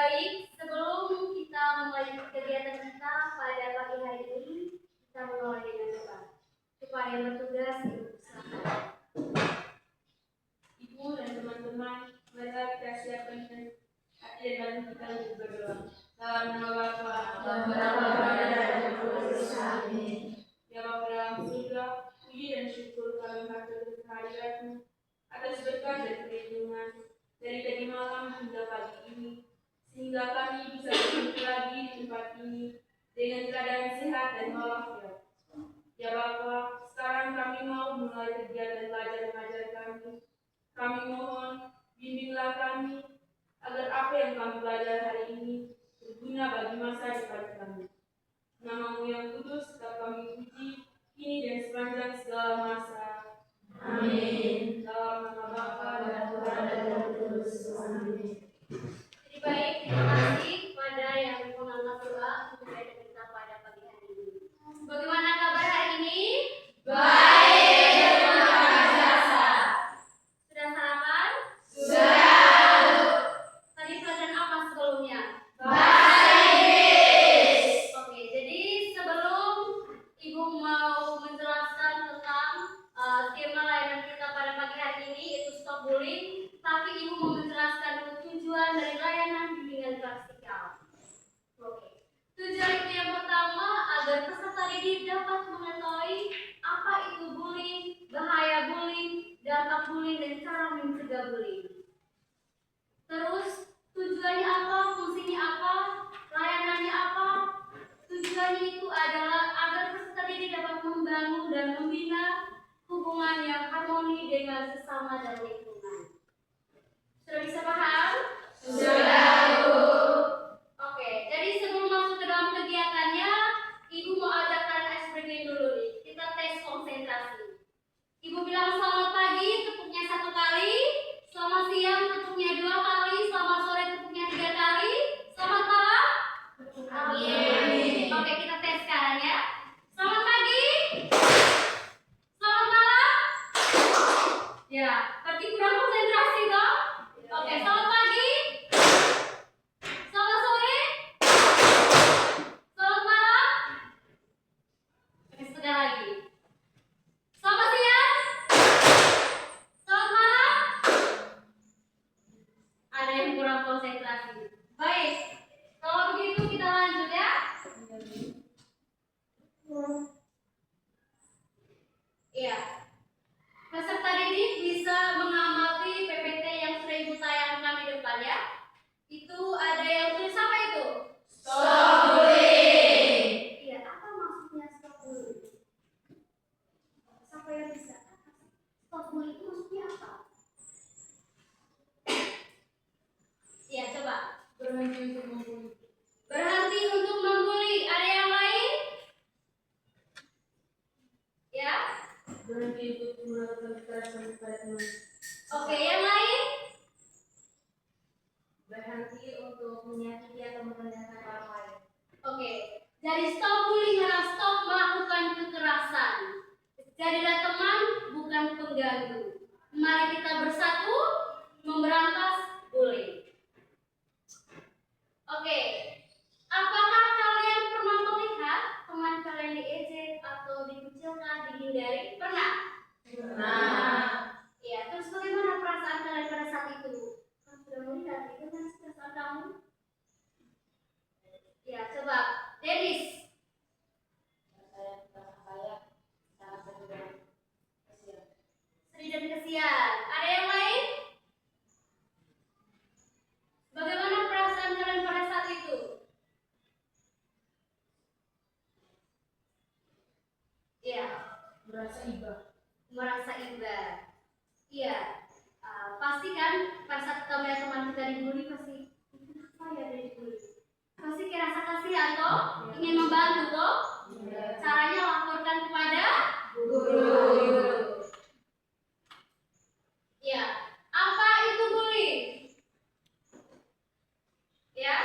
baik, sebelum kita mulai kegiatan kita pada pagi hari ini, kita mulai dengan doa supaya bertugas Ibu dan teman-teman, mereka kita siapkan hati dan batin kita untuk berdoa. Dalam nama Bapa dan Putra dan Roh Kudus. Amin. Ya Bapa dalam surga, puji dan syukur kami haturkan kehadirat-Mu atas berkat dan perlindungan dari tadi malam hingga pagi ini, sehingga kami bisa berkumpul lagi di tempat ini dengan keadaan sehat dan walafiat. Ya Bapa, sekarang kami mau mulai kegiatan belajar mengajar kami. Kami mohon bimbinglah kami agar apa yang kami belajar hari ini berguna bagi masa depan kami. Nama-Mu yang kudus tetap kami puji kini dan sepanjang segala masa. Amin. Dalam nama Bapa dan Putra dan Roh Kudus. Amin. Jadi baik, terima kasih kepada yang mengangkat doa untuk kegiatan kita pada pagi hari ini. Bagaimana kabar hari ini? Baik, terima kasih. Sudah sarapan? Sudah. Tadi pelajaran apa sebelumnya? Bahasa Inggris. Oke, jadi sebelum Ibu mau menjelaskan tentang tema layanan kita pada pagi hari ini, yaitu stop bullying, tapi Ibu mau menjelaskan dulu tujuan dari layanan bimbingan praktikal. Oke, tujuan itu yang pertama agar peserta didik dapat mengetahui apa itu bullying, bahaya bullying, dampak bullying, dan cara mencegah bullying. Terus tujuannya apa, fungsinya apa, layanannya apa? Tujuannya itu adalah agar peserta didik dapat membangun dan membina hubungan yang harmoni dengan sesama dan lingkungan. Sudah bisa paham? Sudah, Bu. Oke, jadi sebelum masuk ke dalam kegiatannya, Ibu mau ajak kalian ice breaking dulu nih. Kita tes konsentrasi. Ibu bilang selamat pagi, tepuknya 1 kali. Selamat siang, tepuknya 2 kali. Selamat sore, tepuknya 3 kali. Selamat malam. Amin. Oke, kita tes sekarang ya. Selamat pagi. Selamat malam. Ya, berarti kurang konsentrasi toh? Oke, selamat pagi. Selamat sore. Selamat malam. Oke, sekali lagi. Selamat siang. Selamat malam. Ada yang kurang konsentrasi. Baik, kalau begitu kita lanjut ya. Iya. Peserta didik bisa mengamati PPT yang sudah Ibu tayangkan di depan ya. Itu ada yang tulis apa itu? Stop bullying. Iya, apa maksudnya stop bullying? Siapa yang bisa? Stop bullying itu maksudnya apa? Iya, coba. Berhenti untuk membuli. Berhenti untuk membuli. Ada yang lain? Ya. Berhenti untuk melakukan kekerasan kepada teman. Oke, yang lain? Berhenti untuk menyakiti atau merendahkan orang lain. Oke. Jadi stop bullying adalah stop melakukan kekerasan. Jadilah teman, bukan pengganggu. Mari kita bersatu memberantas bullying. Oke. Apakah kalian pernah melihat teman kalian diejek atau dikucilkan, dihindari? Pernah? Nah, Iya, terus bagaimana perasaan kalian pada saat itu? Kan sudah melihat, itu kan perasaan kamu? Ya, coba. Dennis. saya sangat sedih dan kasihan. Sedih dan kesian. Ada yang lain? Bagaimana perasaan kalian pada saat itu? Iya, Merasa iba. merasa iba. Iya, pasti kan pada saat kita melihat teman kita dibully pasti kenapa ya dia dibully? Pasti kayak rasa kasihan toh, ingin membantu toh. Caranya laporkan kepada guru. Ya, apa itu bullying? Ya,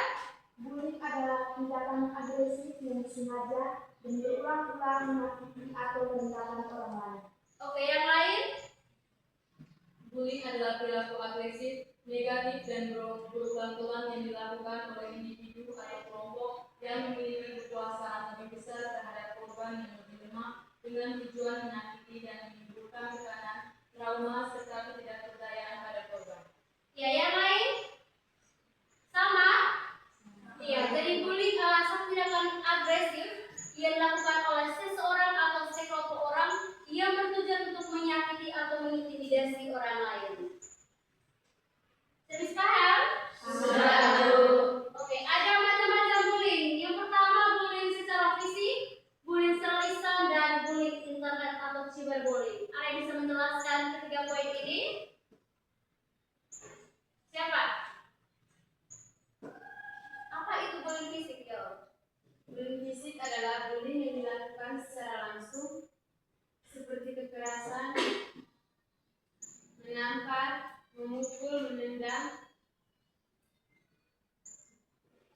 Bullying adalah tindakan agresif yang sengaja dan berulang-ulang menyakiti atau merendahkan orang lain. oke, yang lain? Bullying adalah perilaku agresif, negatif, dan berulang-ulang yang dilakukan oleh trauma serta ketidakberdayaan pada korban. Ya, yang lain? Sama? Iya, jadi bullying adalah satu tindakan agresif yang dilakukan oleh seseorang atau sekelompok orang yang bertujuan untuk menyakiti atau mengintimidasi orang lain. Jadi paham? Oke, ada macam-macam bullying. Yang pertama bullying secara fisik, bullying secara lisan, dan bullying internet atau cyberbullying. Ada yang bisa menjelaskan ketiga poin ini? Siapa? Apa itu bullying fisik, yo? Bullying fisik adalah bullying yang dilakukan secara langsung, seperti kekerasan, menampar, memukul, menendang.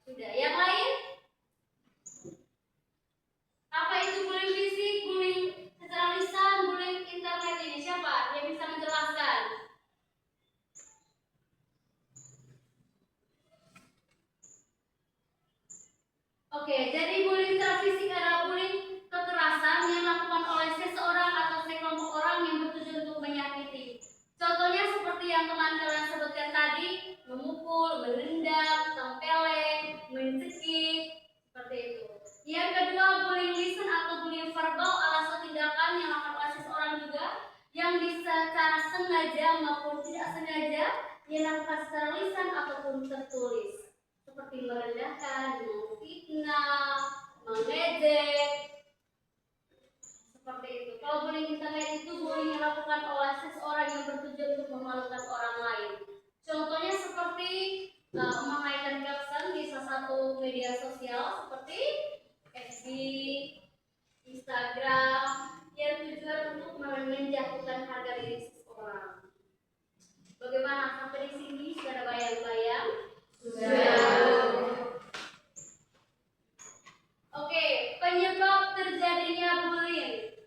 Sudah. Yang lain? Apa itu bullying fisik, bullying secara lisan, bullying internet ini? Siapa yang bisa menjelaskan? Oke, jadi bullying secara fisik adalah bullying kekerasan yang dilakukan oleh seseorang atau sekelompok orang yang bertujuan untuk menyakiti. Contohnya seperti yang teman kalian sebutkan tadi, memukul, menendang, tempeleng, mencekik, seperti itu. Yang kedua, bullying lisan atau bullying verbal adalah suatu tindakan yang dilakukan oleh seseorang juga yang secara sengaja maupun tidak sengaja dilakukan secara lisan ataupun tertulis, seperti merendahkan, memfitnah, mengejek, seperti itu. Kalau bullying internet itu bullying yang dilakukan oleh seseorang yang bertujuan untuk memalukan orang lain. Contohnya seperti menaikkan caption di salah satu media sosial seperti FB, Instagram, yang tujuan untuk menjatuhkan harga diri seseorang. Bagaimana sampai di sini sudah ada bayang-bayang? Oke, penyebab terjadinya bullying.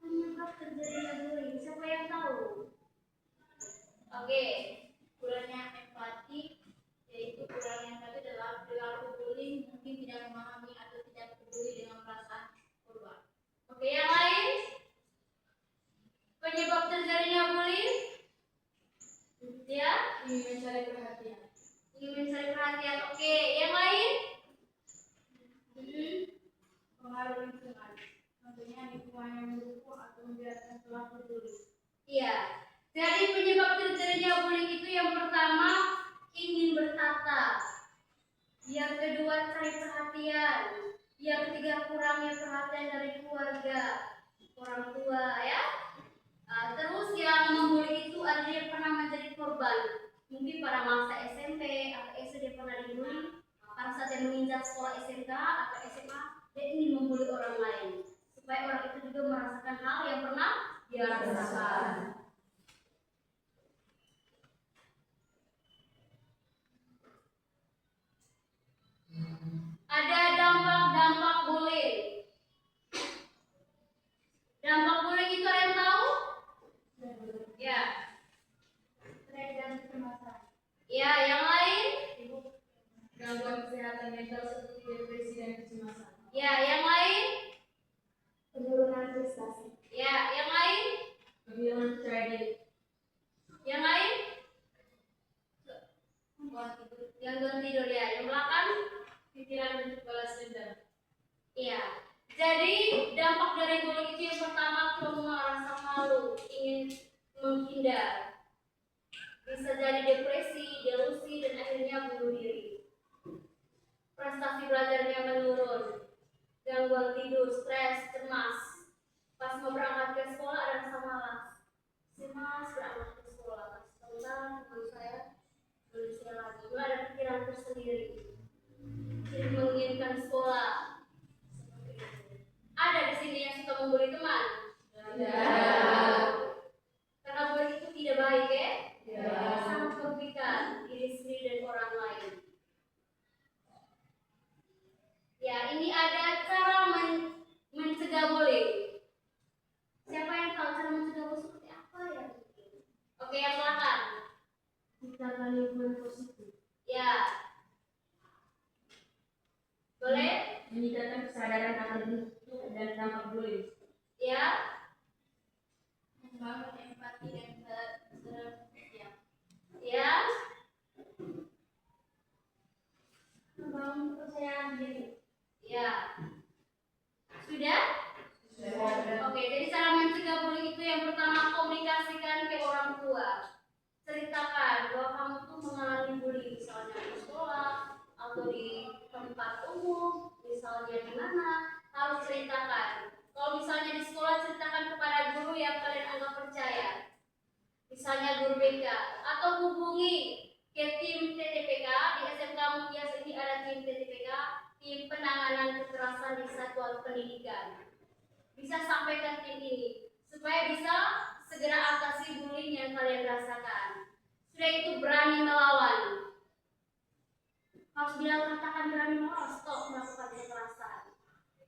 Penyebab terjadinya bullying, siapa yang tahu? Oke, kurangnya empati, yaitu kurangnya empati adalah perilaku bullying mungkin tidak memahami atau tidak peduli dengan perasaan korban. Oke, yang lain? Penyebab terjadinya bullying? Ya? Ingin mencari perhatian. Ingin mencari perhatian. Oke, yang lain? Pengaruh lingkungan. Contohnya lingkungan yang mendukung atau membiarkan pelaku bullying. Iya. Jadi penyebab terjadinya bullying itu yang pertama ingin bertata, yang kedua cari perhatian, yang ketiga kurangnya perhatian dari keluarga, orang tua, ya. Terus yang membuli itu ada yang pernah menjadi korban, mungkin pada masa SMP atau SD pernah dibully, pada saat yang menginjak sekolah SMK atau SMA dia ingin membuli orang lain supaya orang itu juga merasakan hal yang pernah dia rasakan. Ada dampak-dampak bullying. Dampak bullying itu ada yang tahu? Ya. Stres dan kecemasan. Ya, yang lain? Gangguan kesehatan mental seperti depresi dan kecemasan. Ya, yang lain? Penurunan prestasi. Ya, yang lain? Kehilangan percaya diri. Yang lain? Gangguan tidur ya. Yang belakang? Pikiran untuk balas dendam. Iya. Jadi dampak dari bullying itu yang pertama trauma, rasa malu, ingin menghindar. Bisa jadi depresi, delusi, dan akhirnya bunuh diri. Prestasi belajarnya menurun, gangguan tidur, stres, cemas. Pas mau berangkat ke sekolah ada rasa malas. Cemas berangkat ke sekolah. Sebentar teman saya berusia lagi. Mulai ada pikiran tersendiri. Jadi menginginkan sekolah. Ada di sini yang suka membuli teman? Karena bullying itu tidak baik, ya? Sangat merugikan diri sendiri dan orang lain. Ya, ini ada cara mencegah bullying. Siapa yang tahu cara mencegah bullying seperti apa ya? Oke, yang belakang. Ciptakan lingkungan positif. Ya. Boleh? Meningkatkan kesadaran akan bentuk dan dampak bullying. Ya. atau di tempat umum, misalnya di mana, harus ceritakan. Kalau misalnya di sekolah, ceritakan kepada guru yang kalian anggap percaya. Misalnya guru BK, atau hubungi ke tim TTPK. Di SMK Mutia ini ada tim TTPK, tim penanganan kekerasan di satuan pendidikan. Bisa sampaikan tim ini supaya bisa segera atasi bullying yang kalian rasakan. Sudah itu berani melawan. Harus bilang, katakan berani melawan, stop melakukan kekerasan.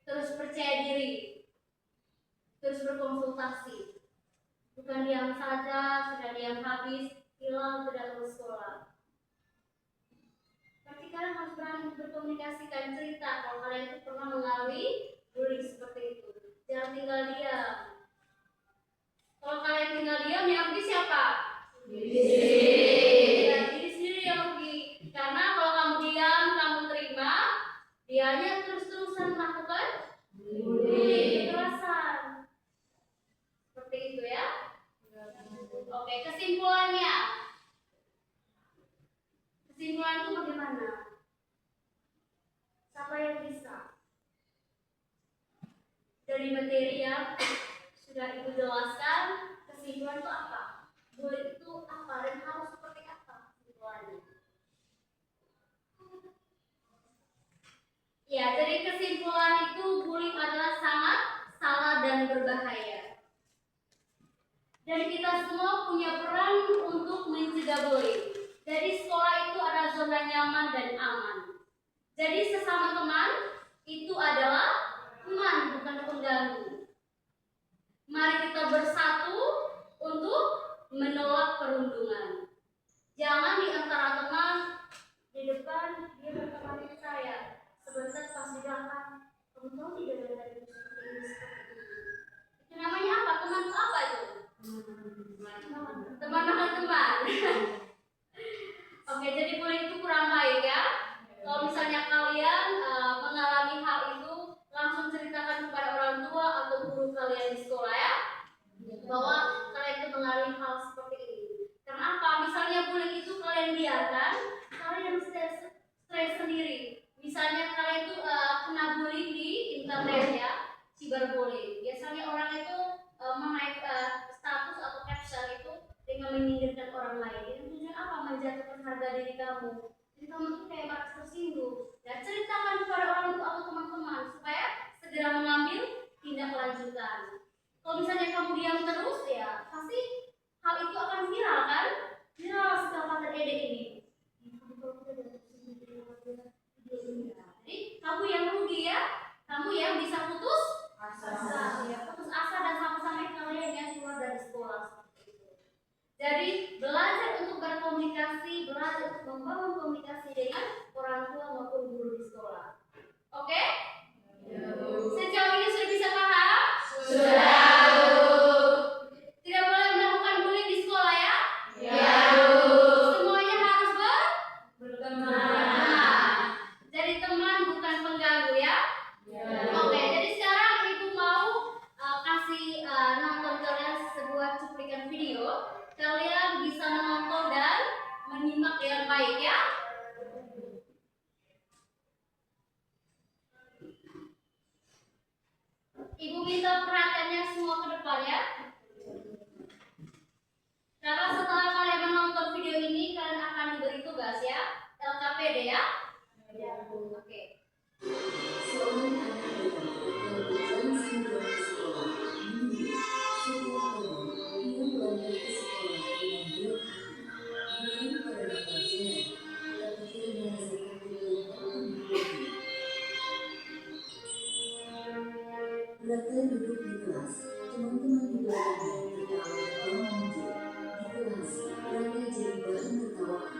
Terus percaya diri. Terus berkonsultasi. Bukan diam saja, sudah diam habis, hilang, tidak terus sekolah. Tapi kalian harus berani berkomunikasikan, cerita kalau kalian itu pernah mengalami bullying seperti itu. Jangan tinggal diam. Kalau kalian tinggal diam, yang rugi siapa? Ya, diri sendiri yang rugi. Karena kalau kamu diam, kamu terima, dianya terus-terusan melakukan bullying, kekerasan. Seperti itu ya. Oke, kesimpulannya. Kesimpulan itu bagaimana? Siapa yang bisa? Dari materi yang sudah Ibu jelaskan, kesimpulan itu apa? Bullying itu apa dan harus seperti apa kesimpulannya? Ya, jadi kesimpulan itu bullying adalah sangat salah dan berbahaya. Dan kita semua punya peran untuk mencegah bullying. Jadi sekolah itu adalah zona nyaman dan aman. Jadi sesama teman itu adalah teman, bukan pengganggu. Mari kita bersatu untuk menolak perundungan. Jangan di antara teman, di depan dia berteman saya. Sebentar pas di belakang, kamu tahu tidak ada tadi seperti ini. Itu namanya apa? Teman itu apa itu? Teman makan teman. Oke, jadi bullying itu kurang baik ya. Kalau misalnya kalian mengalami hal itu, langsung ceritakan kepada orang tua atau guru kalian di sekolah ya, bahwa kalian itu mengalami hal seperti ini. Karena apa? Misalnya bullying itu kalian biarkan, kalian stres sendiri. Misalnya kalian itu kena bullying di internet ya, cyberbullying. Biasanya orang itu menaik status atau caption itu dengan menyindirkan orang lain. Itu tujuan apa? Menjatuhkan harga diri kamu. Jadi kamu tuh kayak merasa tersinggung. Dan ceritakan kepada orang tua atau teman-teman supaya segera mengambil tindak lanjutan. Kalau misalnya kamu diam terus ya, pasti hal itu akan viral kan? Viral setelah kata Ede ini. Jadi kamu yang rugi ya, kamu yang bisa putus asa, ya, putus asa dan sampai kalian yang keluar dari sekolah seperti itu. Jadi belajar untuk berkomunikasi, belajar untuk membangun komunikasi dengan orang tua maupun guru di sekolah. Oke? Sejauh ini sudah bisa paham? Sudah. Tidak boleh melakukan bullying di sekolah ya? Ya. Semuanya harus berteman. Jadi teman bukan pengganggu ya? Oke, jadi sekarang Ibu mau kasih nonton kalian sebuah cuplikan video. Kalian bisa menonton dan menyimak dengan baik ya. Ibu minta perhatiannya semua ke depan ya. Karena setelah kalian menonton video ini, kalian akan diberi tugas ya, LKPD ya. Oke. Seorang anak yang berjalan sendirian ke sekolah menyendiri. Setiap pagi, ia berangkat ke sekolah dengan berat hati, bukan karena pelajaran, tapi karena rasa takut yang tak berhenti. Raka duduk di kelas, teman-teman di belakangnya tertawa dan muncul. Di kelas, Raka jadi bahan tertawaan.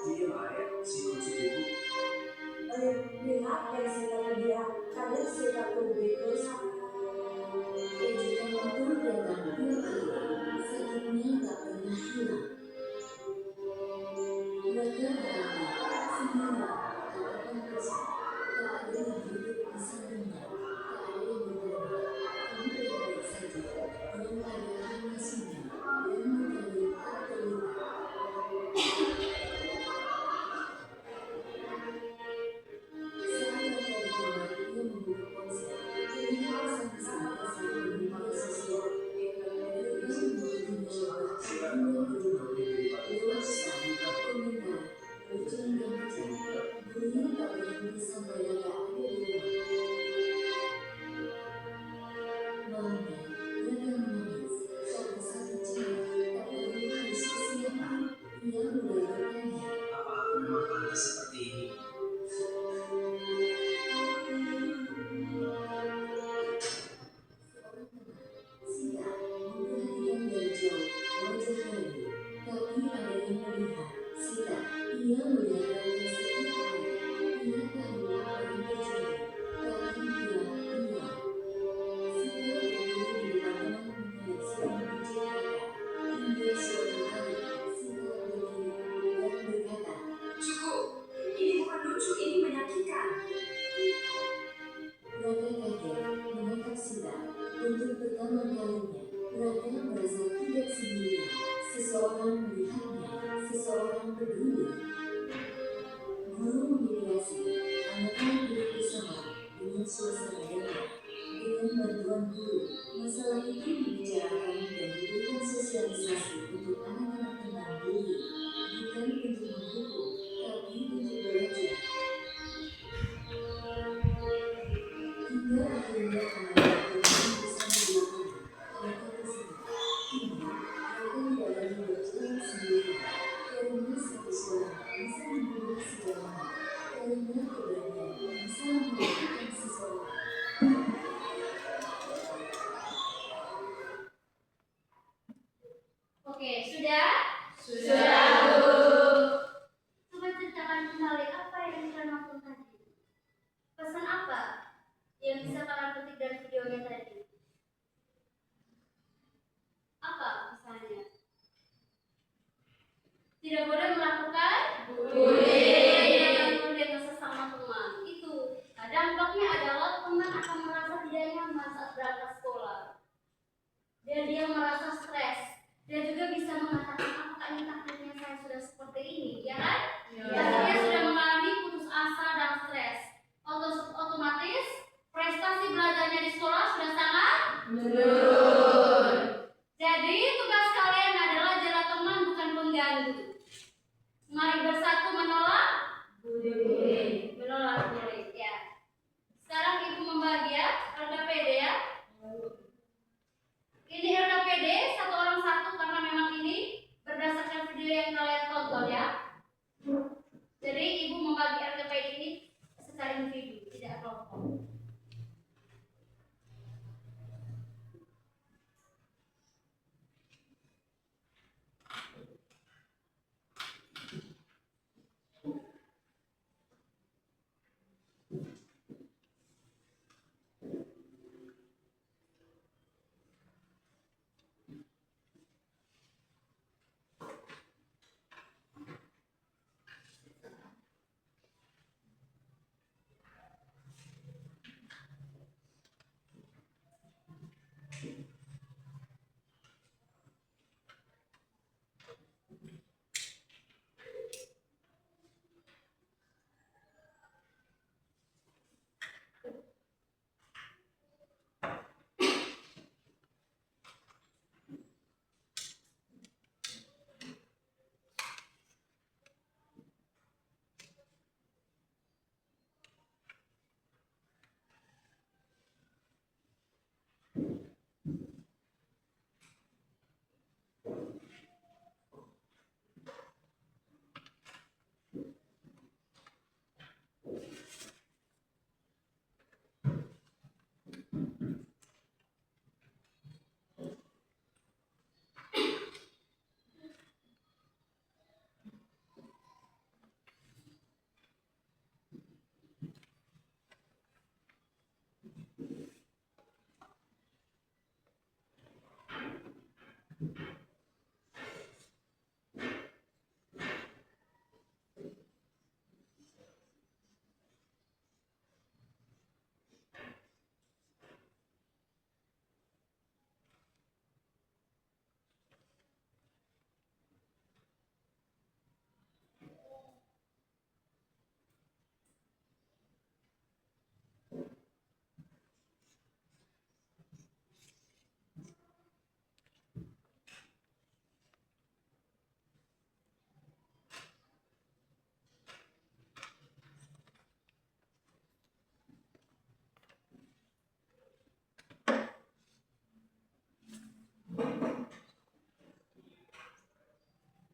Diam aja, si kunci buku. Lihat dari sikap dia, kalian sikap lebih terus. Ejekan itu datang tiap hari, sakitnya tak pernah hilang. Raka berkata, semua katakan kosong, tak ada yang duduk di sampingnya, tak ada yang bertanya, kamu baik-baik saja, yang ada hanya sunyi dan mukanya tak terlihat. mendengarkannya. Apa aku memang pantas seperti ini? Seorang teman, Sita, memperhatikan dari jauh wajah Rayu. Tapi ada yang melihat Sita. Ia melihat Rayu setiap hari. Ia tahu apa yang terjadi, tapi dia diam. Sita berdiri di depan teman-temannya yang sedang membicarakan. Hingga suatu hari, Sita berdiri dan berkata, Cukup, ini bukan lucu, ini menyakitkan. Raka kaget menatap Sita. Untuk pertama kalinya, Raka merasa tidak sendirian. Seseorang melihatnya, seseorang peduli. Guru memediasi, anak-anak duduk bersama dengan suasana damai. Dengan bantuan guru, masalah itu dibicarakan dan diberikan sosialisasi untuk anak-anak tentang bullying. Bukan untuk menghukum, tapi untuk belajar. Hingga akhirnya anak-anak bermain bersama di lapangan. Mereka berseru, kini mereka tidak lagi berjalan sendirian. Karena satu suara bisa membunuh segalanya. Karena keberanian bisa melakukan sesuatu. Oke, sudah? Sudah, Bu. Coba ceritakan kembali apa yang kalian nonton tadi. Pesan apa yang bisa kalian petik dari videonya tadi? Apa pesannya? Tidak boleh melakukan bullying dengan sesama teman. Itu dampaknya adalah teman akan merasa tidak nyaman saat berangkat sekolah. Dan dia merasa stres. Dia juga bisa mengatakan apakah ini takdirnya saya sudah seperti ini, ya kan? Dia sudah mengalami putus asa dan stres. Otomatis prestasi belajarnya di sekolah sudah sangat Menurun. Jadi tugas kalian adalah jalan teman bukan pengganggu. Mari bersatu menolak Bullying. menolak bullying ya. Sekarang ibu membagi ya LKPD ya. Ini LKPD satu orang satu karena memang ini berdasarkan video yang kalian tonton ya. Jadi ibu membagi LKPD ini secara individu, tidak kelompok.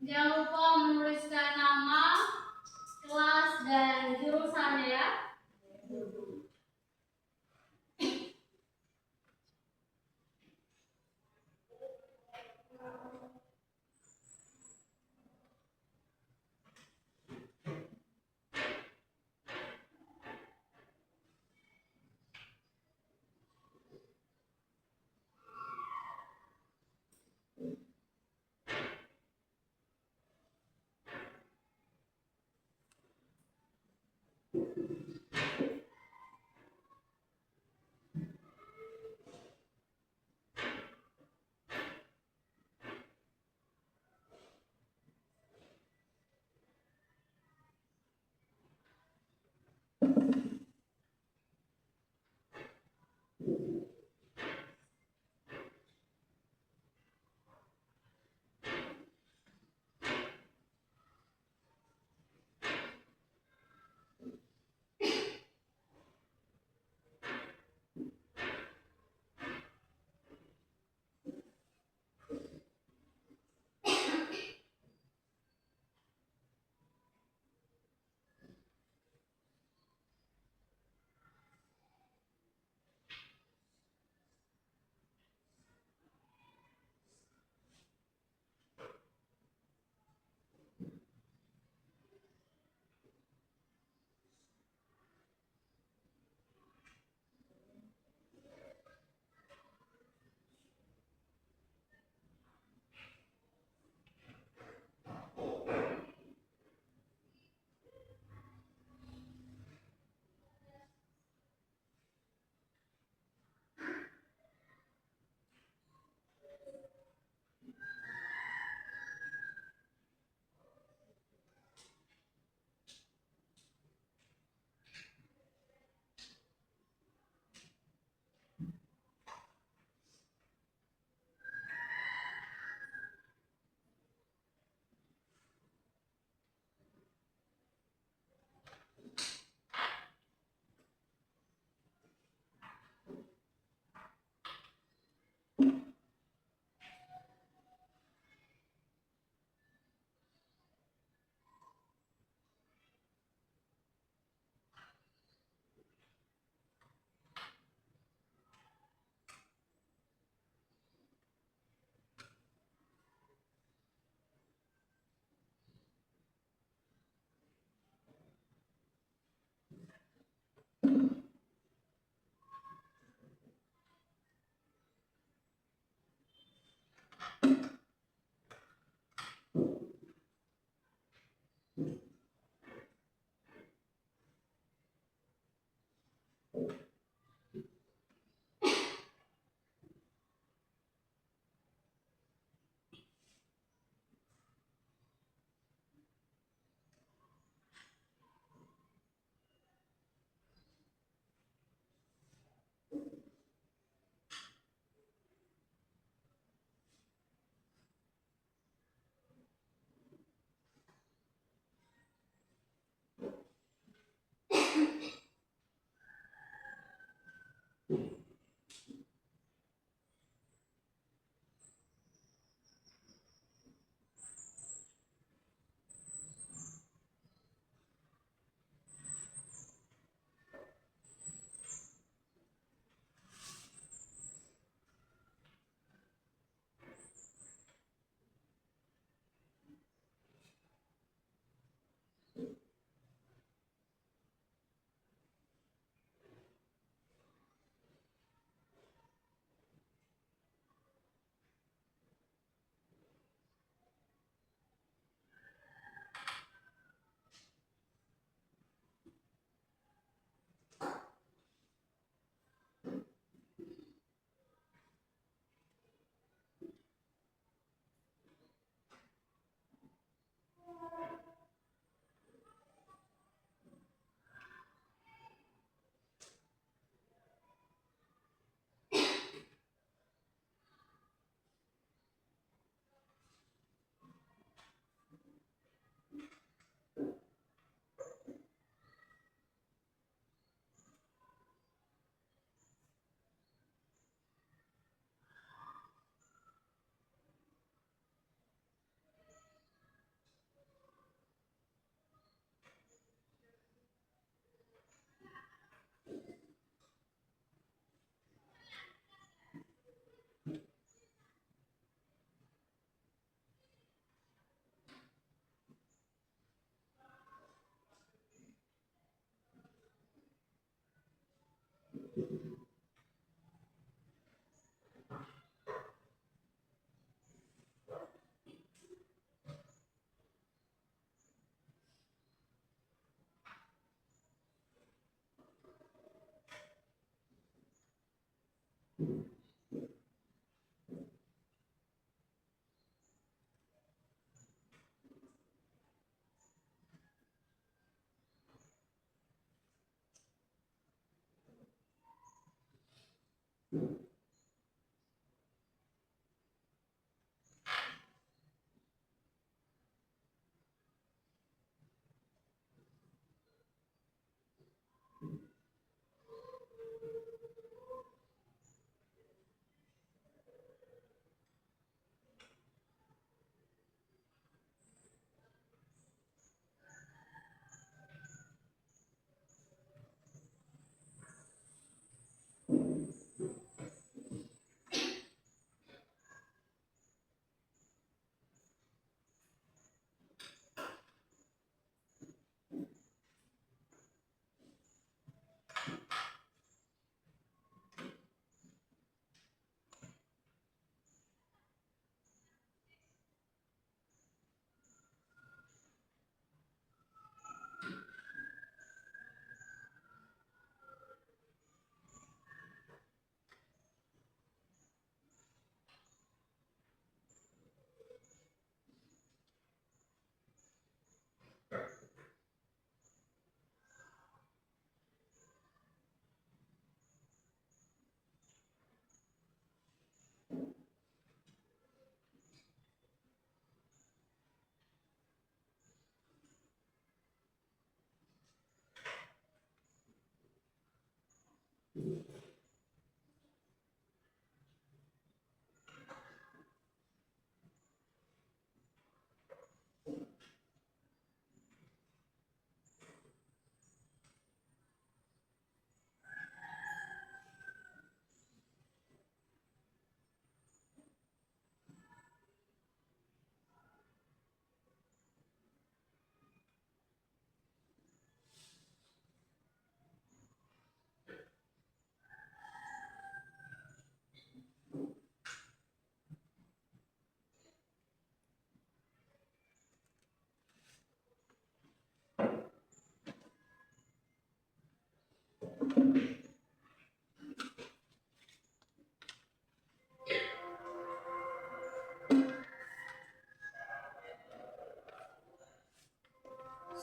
Jangan lupa menuliskan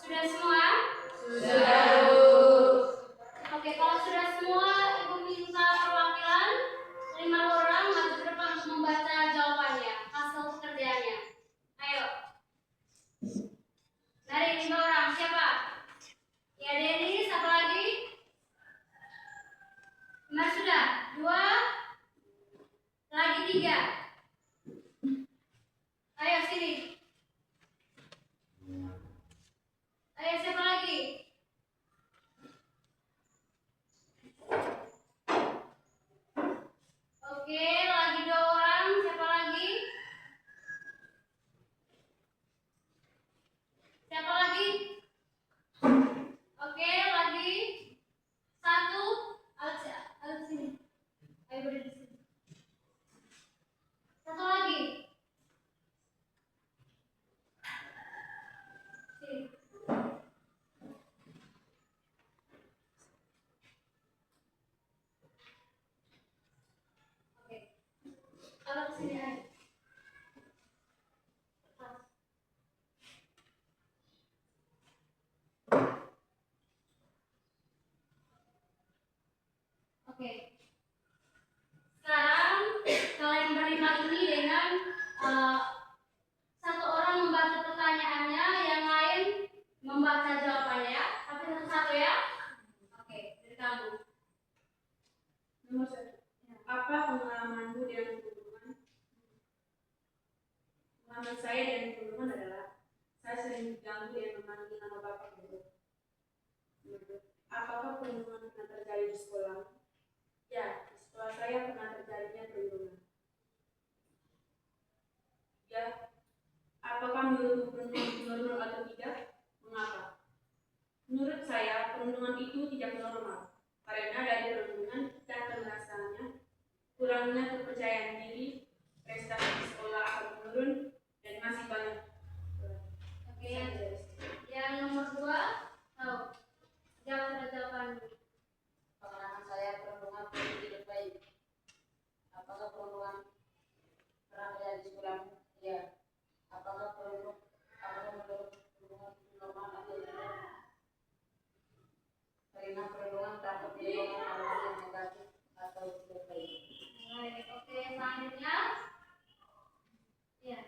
Sudah semua? Sudah. Oke, kalau sudah semua, Ibu minta perwakilan 5 orang maju ke depan untuk membaca jawabannya, hasil pekerjaannya. Ayo. Dari 5 orang, siapa? Ya, Denny, siapa lagi? Mas sudah? 2. Lagi 3. Ayo sini. Ayo siapa lagi? Oke, lagi 2 orang. Siapa lagi? Siapa lagi? Oke, lagi 1. Alex, Alex sini. Ayo berdiri di sini. 1 lagi. Sini. Oke. Alex sini aja. Oke. Sekarang kalian berlima ini dengan satu orang membaca pertanyaannya, yang lain membaca jawabannya ya. Tapi satu-satu ya. Oke, dari kamu. Nomor 1. Apa pengalamanmu dengan perundungan? Pengalaman saya dengan perundungan adalah saya sering diganggu dan memanggil nama bapak guru. Nomor 2. Apakah perundungan pernah terjadi di sekolah? Ya, di sekolah saya pernah terjadinya perundungan. Ya, apakah menurutmu perundungan itu normal atau tidak? Mengapa? Menurut saya, perundungan itu tidak normal. Karena dari perundungan kita akan merasakannya kurangnya kepercayaan diri, prestasi di sekolah akan menurun, dan masih banyak. Oke, yang nomor 2, tahu. Jawab jawaban. Pengalaman saya perundungan tidak baik. Apakah perundungan pernah terjadi di sekolah? Ya. Apakah menurut perundungan itu normal atau tidak? Karena perundungan dapat menyebabkan hal-hal yang negatif atau tidak baik. Baik, oke, selanjutnya. Ya.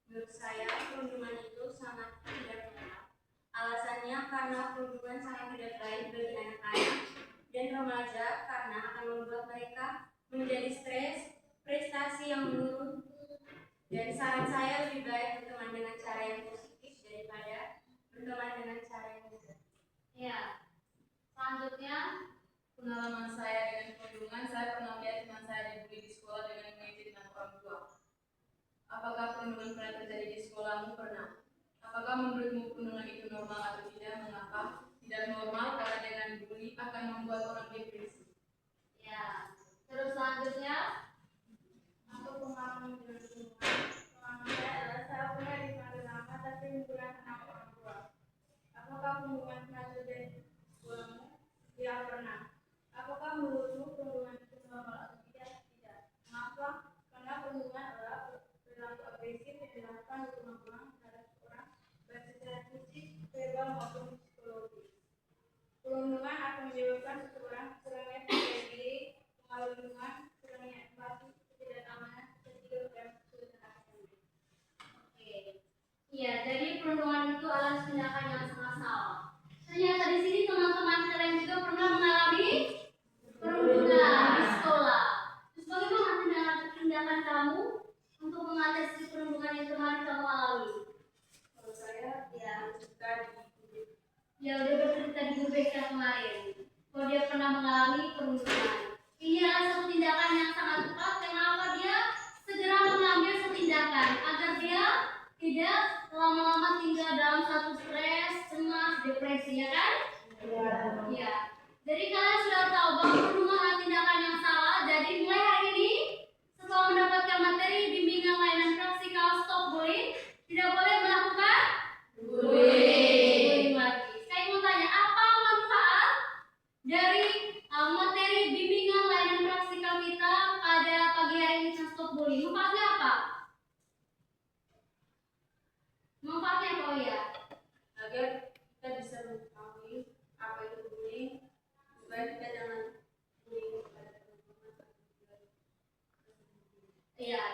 Menurut saya, perundungan itu sangat tidak benar. Alasannya karena perundungan sangat tidak baik bagi anak-anak dan remaja karena akan membuat mereka menjadi stres, prestasi yang menurun. Dan saran saya lebih baik berteman dengan cara yang positif daripada berteman dengan cara yang negatif. Ya. Selanjutnya, Pengalaman saya dengan perundungan, saya pernah melihat teman saya dibully di sekolah dengan mengejek dengan orang tua. Apakah perundungan pernah terjadi di sekolahmu? Pernah. Apakah menurutmu perundungan itu normal atau tidak? Mengapa? Tidak normal karena dengan bully akan membuat orang depresi. ya. Terus selanjutnya, Apa pengalaman dengan perundungan? Pengalaman saya adalah saya pernah dipanggil nama tapi menggunakan nama orang tua. Apakah perundungan pernah terjadi di sekolahmu? Ya, pernah. Apakah menurutmu perundungan itu normal atau tidak? Tidak. Mengapa? Karena perundungan adalah perilaku agresif yang dilakukan berulang-ulang terhadap seorang, baik secara fisik, verbal maupun psikologis. Perundungan akan menyebabkan seseorang kurangnya percaya diri, pengalungan, kurangnya empati, ketidakamanan, ketiga dan kesulitan akademik. oke. Iya, jadi perundungan itu adalah tindakan yang sangat salah. Ternyata di sini teman-teman kalian juga pernah mengalami perundungan di sekolah. Terus bagaimana tindakan kamu untuk mengatasi perundungan yang kemarin kamu alami? Kalau saya Ya, suka dibully. dia udah bercerita di guru BK kemarin bahwa dia pernah mengalami perundungan. Ini adalah satu tindakan yang sangat tepat. Kenapa dia segera mengambil satu tindakan agar dia tidak lama-lama tinggal dalam satu stres, cemas, depresi, ya kan? Iya. Jadi kalian sudah tahu bahwa perundungan adalah tindakan yang salah. Jadi mulai hari ini, setelah mendapatkan materi bimbingan layanan praktikal stop bullying, tidak boleh melakukan bullying lagi. Saya mau tanya, apa manfaat dari materi bimbingan layanan praktikal kita pada pagi hari ini tentang stop bullying? Manfaatnya apa? Manfaatnya apa ya? Agar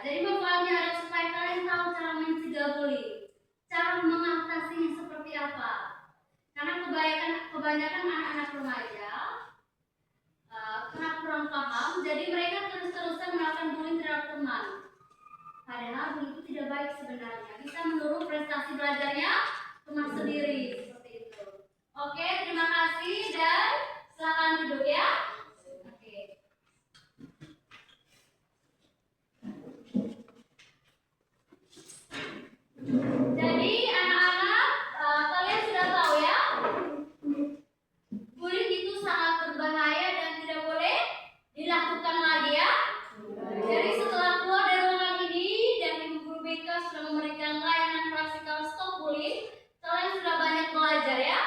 Jadi manfaatnya adalah supaya kalian tahu cara mencegah bullying, cara mengatasinya seperti apa. Karena kebanyakan anak-anak remaja karena kurang paham, jadi mereka terus-terusan melakukan bullying terhadap teman. Padahal bullying itu tidak baik sebenarnya, bisa menurun prestasi belajarnya teman sendiri seperti itu. Oke, terima kasih dan silakan duduk ya. Oke. Jadi anak-anak, kalian sudah tahu ya, bullying itu sangat berbahaya dan tidak boleh dilakukan lagi ya. Jadi setelah keluar dari ruangan ini dan Ibu Guru BK sudah memberikan layanan praktikal stop bullying, kalian sudah banyak belajar ya,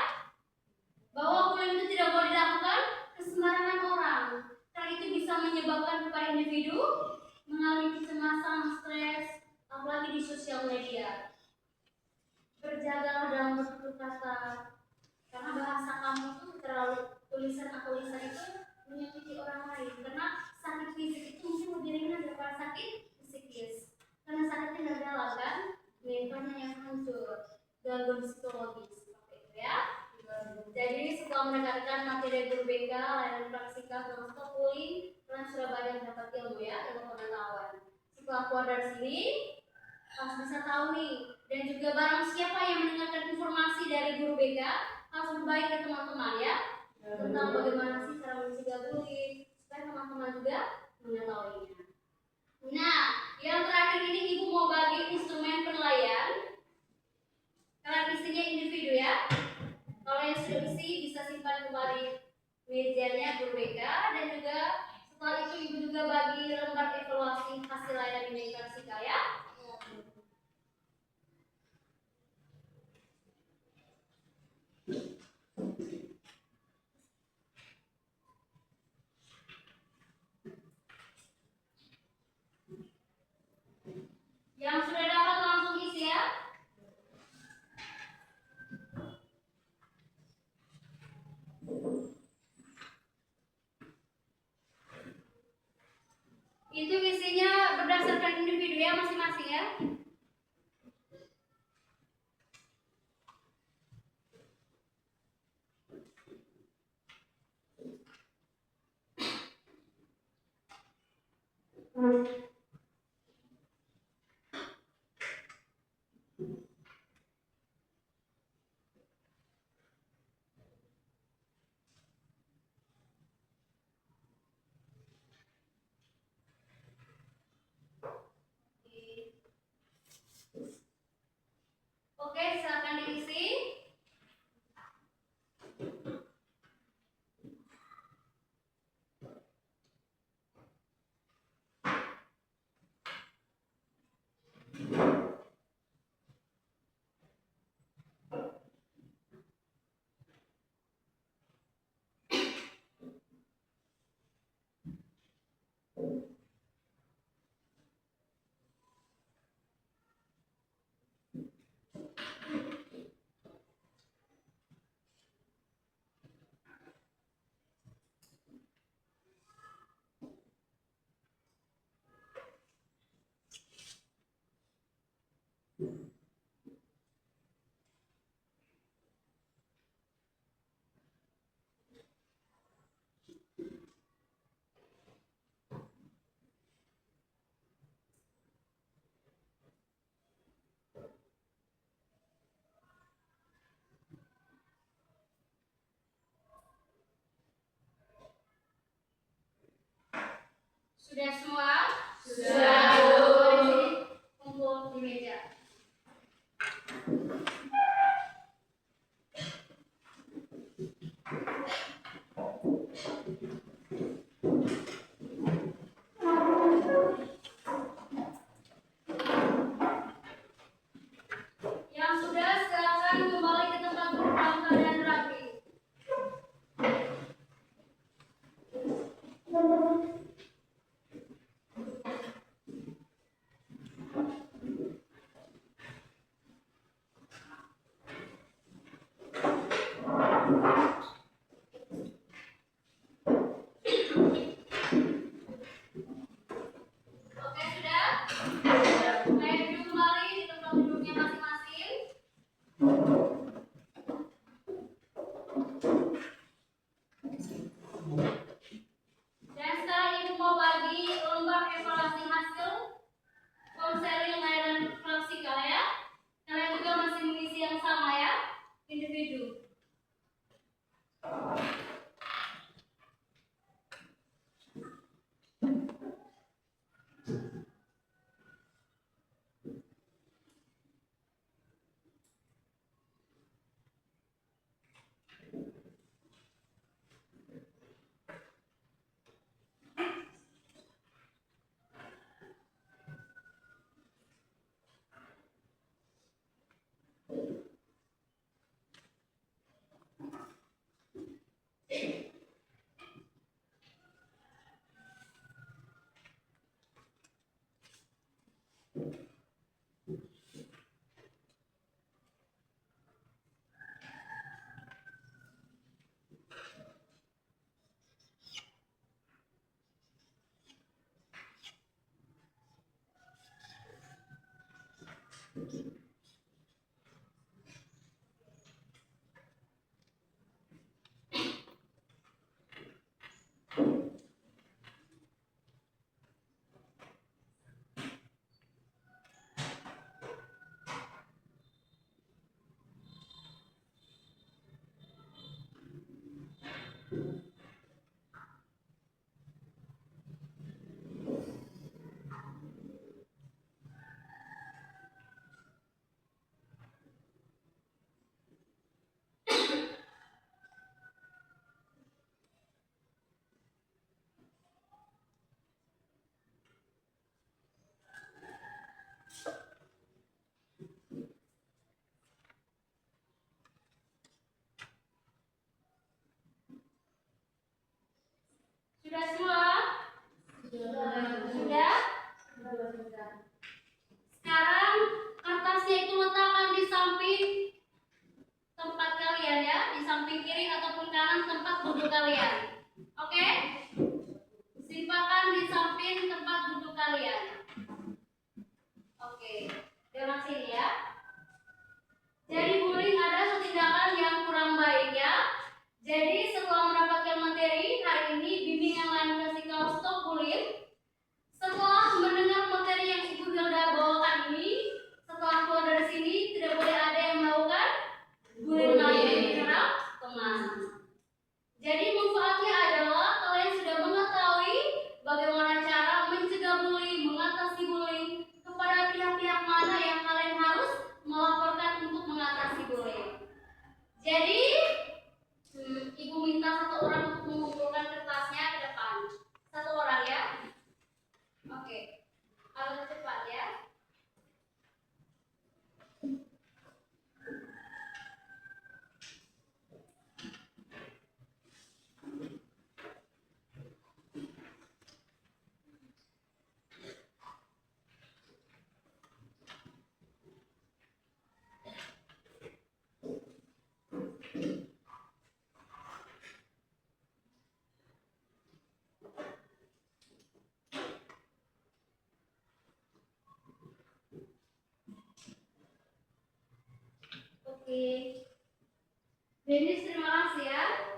bahwa bullying itu tidak boleh dilakukan ke sembarangan orang, karena itu bisa menyebabkan kepada individu mengalami kecemasan, stres, apalagi di sosial media. Berjagalah dalam bertutur kata, karena bahasa kamu itu terlalu tulisan atau lisan itu menyakiti orang lain. Karena sakit fisik itu mungkin lebih ringan daripada sakit psikis. Karena sakitnya nggak dalam kan, mentalnya yang hancur, gangguan psikologis seperti itu ya. Jadi setelah mendengarkan materi Guru BK, layanan praktikal dan stop bullying, kalian sudah banyak dapat ilmu ya, ilmu pengetahuan. Setelah keluar dari sini, harus bisa tahu nih, dan juga barang siapa yang mendengarkan informasi dari Guru BK harus berbagi ke teman-teman ya, tentang bagaimana sih cara mencegah bullying, supaya teman-teman juga mengetahuinya. Nah, yang terakhir ini Ibu mau bagi instrumen penilaian. Kalian isinya individu ya. Kalau yang sudah isi bisa simpan kembali mejanya Guru BK, dan juga setelah itu Ibu juga bagi lembar evaluasi hasil layanan Universika ya. Yang sudah dapat langsung isi ya. Itu isinya berdasarkan individu ya, masing-masing ya. Oke, silakan diisi. Sudah semua? Sudah. Kumpul di meja. Yang sudah, silakan kembali ke tempat duduk dalam keadaan rapi. Oke, sudah? Dan sekarang Ibu mau bagi lembar evaluasi hasil konseling layanan fraksi kalian. Kalian juga masih mengisi yang sama ya, individu. Sudah semua? Sudah? Sekarang kertasnya itu letakkan di samping tempat kalian ya, di samping kiri ataupun kanan tempat duduk kalian. Oke? Simpankan di samping tempat duduk kalian. Oke, dengan sini ya. Jadi bullying adalah tindakan yang kurang baik ya. Jadi setelah mendapatkan materi hari ini, bimbingan lain kasih kau stop bullying. Setelah mendengar materi yang Ibu Hilda bawakan ini, setelah keluar dari sini tidak boleh ada yang melakukan bullying lagi terhadap teman. Jadi manfaatnya adalah kalian sudah mengetahui bagaimana cara mencegah bullying, mengatasi bullying, kepada pihak-pihak mana yang kalian harus melaporkan untuk mengatasi bullying. Jadi Ibu minta satu orang untuk mengumpulkan kertasnya ke depan. Satu orang ya. Oke. Agak cepat ya. Oke. Denis, terima kasih ya.